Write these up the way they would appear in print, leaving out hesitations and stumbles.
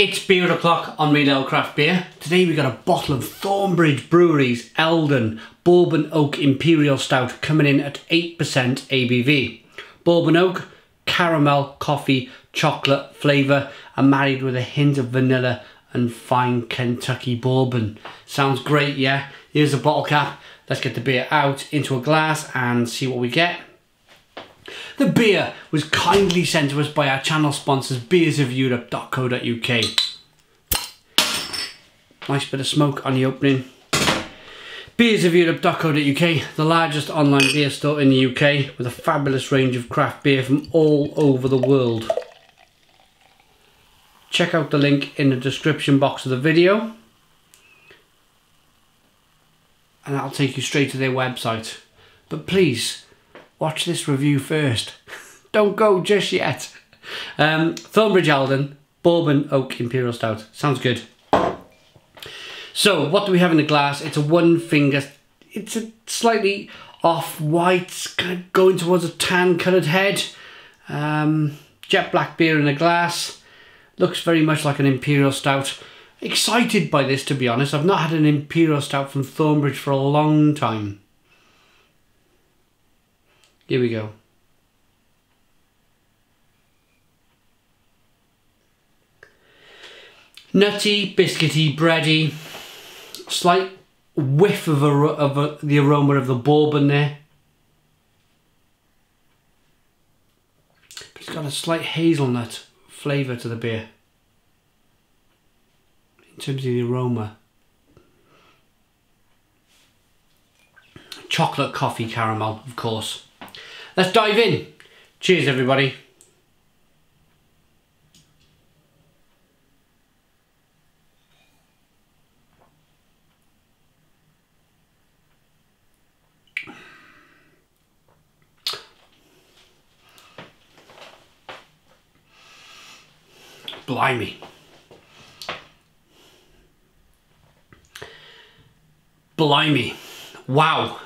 It's beer o'clock on Real Ale Craft Beer. Today we got a bottle of Thornbridge Brewery's Eldon Bourbon Oak Imperial Stout coming in at 8% ABV. Bourbon Oak, caramel, coffee, chocolate flavour and married with a hint of vanilla and fine Kentucky bourbon. Sounds great, yeah? Here's the bottle cap. Let's get the beer out into a glass and see what we get. The beer was kindly sent to us by our channel sponsors beersofeurope.co.uk. Nice bit of smoke on the opening. beersofeurope.co.uk, the largest online beer store in the UK with a fabulous range of craft beer from all over the world. Check out the link in the description box of the video and that'll take you straight to their website. But please, watch this review first. Don't go just yet. Thornbridge Eldon Bourbon Oak Imperial Stout. Sounds good. So, what do we have in the glass? It's a one finger. It's a slightly off-white, kind of going towards a tan coloured head. Jet black beer in the glass. Looks very much like an Imperial Stout. Excited by this, to be honest. I've not had an Imperial Stout from Thornbridge for a long time. Here we go. Nutty, biscuity, bready. Slight whiff of the aroma of the bourbon there. But it's got a slight hazelnut flavour to the beer. In terms of the aroma. Chocolate coffee caramel, of course. Let's dive in. Cheers, everybody. Blimey. Blimey. Wow.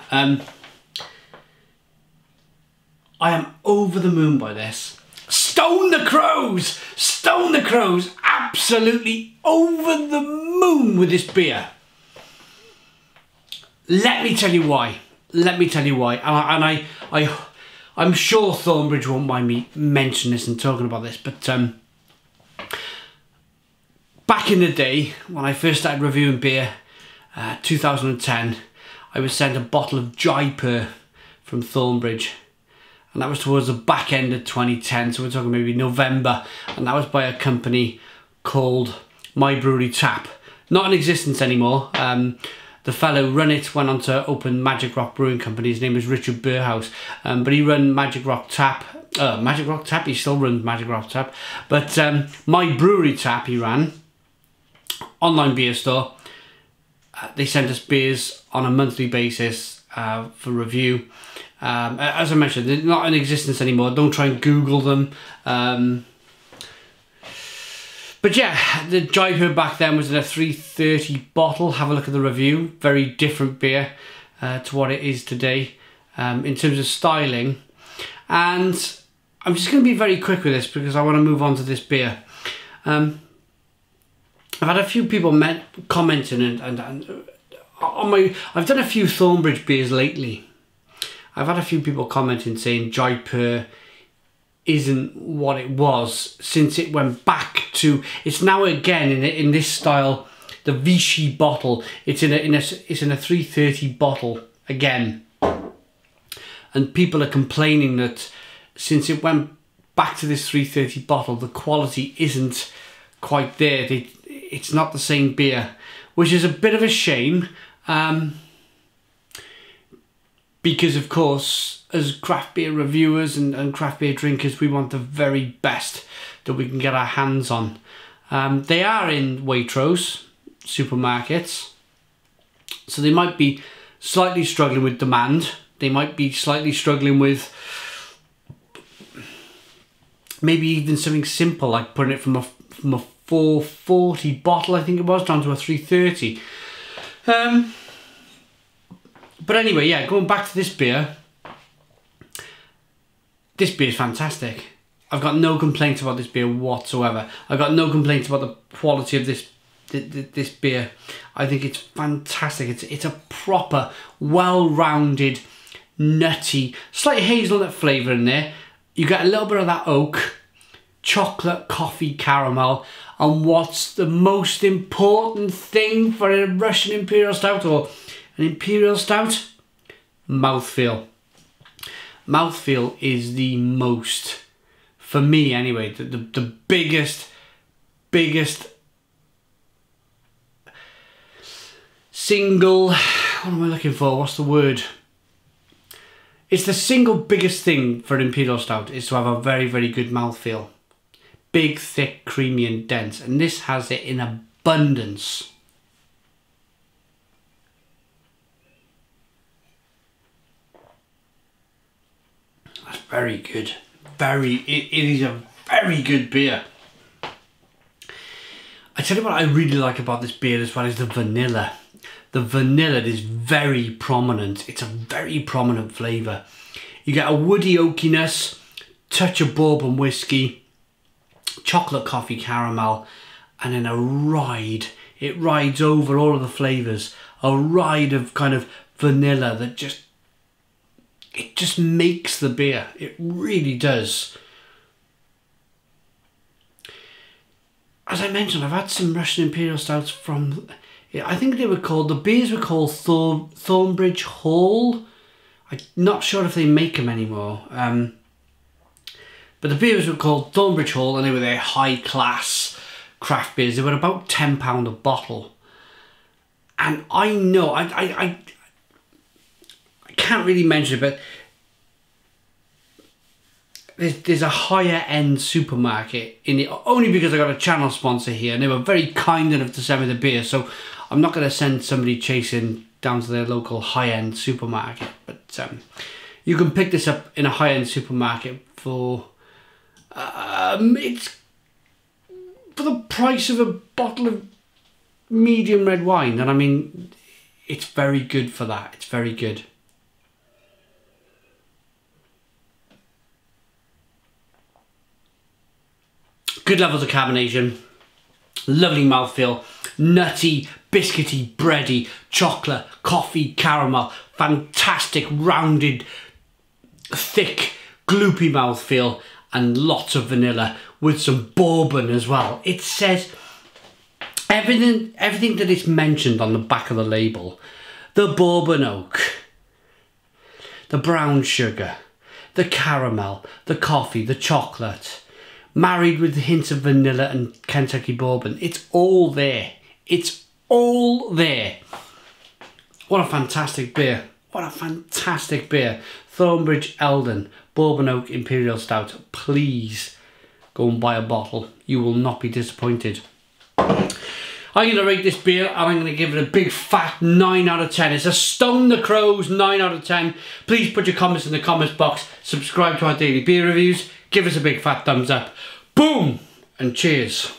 I am over the moon by this. Stone the crows! Stone the crows! Absolutely over the moon with this beer. Let me tell you why. Let me tell you why. I'm sure Thornbridge won't mind me mentioning this and talking about this, but back in the day when I first started reviewing beer, 2010, I was sent a bottle of Jaipur from Thornbridge. And that was towards the back end of 2010, so we're talking maybe November. And that was by a company called My Brewery Tap. Not in existence anymore. The fellow who run it went on to open Magic Rock Brewing Company. His name is Richard Burhouse. But he ran Magic Rock Tap. Magic Rock Tap? He still runs Magic Rock Tap. But My Brewery Tap he ran. Online beer store. They sent us beers on a monthly basis for review. As I mentioned, they're not in existence anymore. Don't try and Google them. But yeah, the Jaipur back then was in a 330 bottle. Have a look at the review. Very different beer to what it is today in terms of styling. And I'm just going to be very quick with this because I want to move on to this beer. I've had a few people commenting and on my. I've done a few Thornbridge beers lately. I've had a few people commenting saying Jaipur isn't what it was since it went back to. It's now again in this style, the Vichy bottle. It's in a 330 bottle again, and people are complaining that since it went back to this 330 bottle, the quality isn't quite there. It's not the same beer, which is a bit of a shame. Because of course, as craft beer reviewers and craft beer drinkers, we want the very best that we can get our hands on. They are in Waitrose supermarkets, so they might be slightly struggling with demand. They might be slightly struggling with maybe even something simple like putting it from a 440 bottle, I think it was, down to a 330. But anyway, yeah, going back to this beer. This beer is fantastic. I've got no complaints about this beer whatsoever. I've got no complaints about the quality of this beer. I think it's fantastic. It's a proper, well-rounded, nutty, slight hazelnut flavour in there. You get a little bit of that oak, chocolate, coffee, caramel, and what's the most important thing for a Russian Imperial Stout or an Imperial Stout? Mouthfeel. Mouthfeel is the most, for me anyway, the biggest single, what am I looking for? What's the word? It's the single biggest thing for an Imperial Stout is to have a very, very good mouthfeel. Big, thick, creamy and dense. And this has it in abundance. That's very good. It is a very good beer. I tell you what I really like about this beer as well is the vanilla. The vanilla is very prominent. It's a very prominent flavour. You get a woody oakiness, touch of bourbon whiskey, chocolate coffee caramel, and then a ride. It rides over all of the flavours. A ride of kind of vanilla that just makes the beer. It really does. As I mentioned, I've had some Russian Imperial Stouts from, I think they were called, the beers were called Thornbridge Hall. I'm not sure if they make them anymore. But the beers were called Thornbridge Hall and they were their high class craft beers. They were about £10 a bottle. And I know, I can't really mention it, but there's a higher end supermarket in it, only because I got a channel sponsor here and they were very kind enough to send me the beer, so I'm not going to send somebody chasing down to their local high end supermarket, but you can pick this up in a high end supermarket for it's for the price of a bottle of medium red wine, and I mean it's very good for that. It's very good. Good levels of carbonation, lovely mouthfeel, nutty, biscuity, bready, chocolate, coffee, caramel, fantastic, rounded, thick, gloopy mouthfeel, and lots of vanilla with some bourbon as well. It says everything that is mentioned on the back of the label. The bourbon oak, the brown sugar, the caramel, the coffee, the chocolate, married with hints of vanilla and Kentucky bourbon. It's all there. It's all there. What a fantastic beer. What a fantastic beer. Thornbridge Eldon Bourbon Oak Imperial Stout. Please go and buy a bottle. You will not be disappointed. I'm going to rate this beer and I'm going to give it a big fat 9 out of 10. It's a Stone the Crows 9 out of 10. Please put your comments in the comments box. Subscribe to our daily beer reviews. Give us a big fat thumbs up. Boom! And cheers.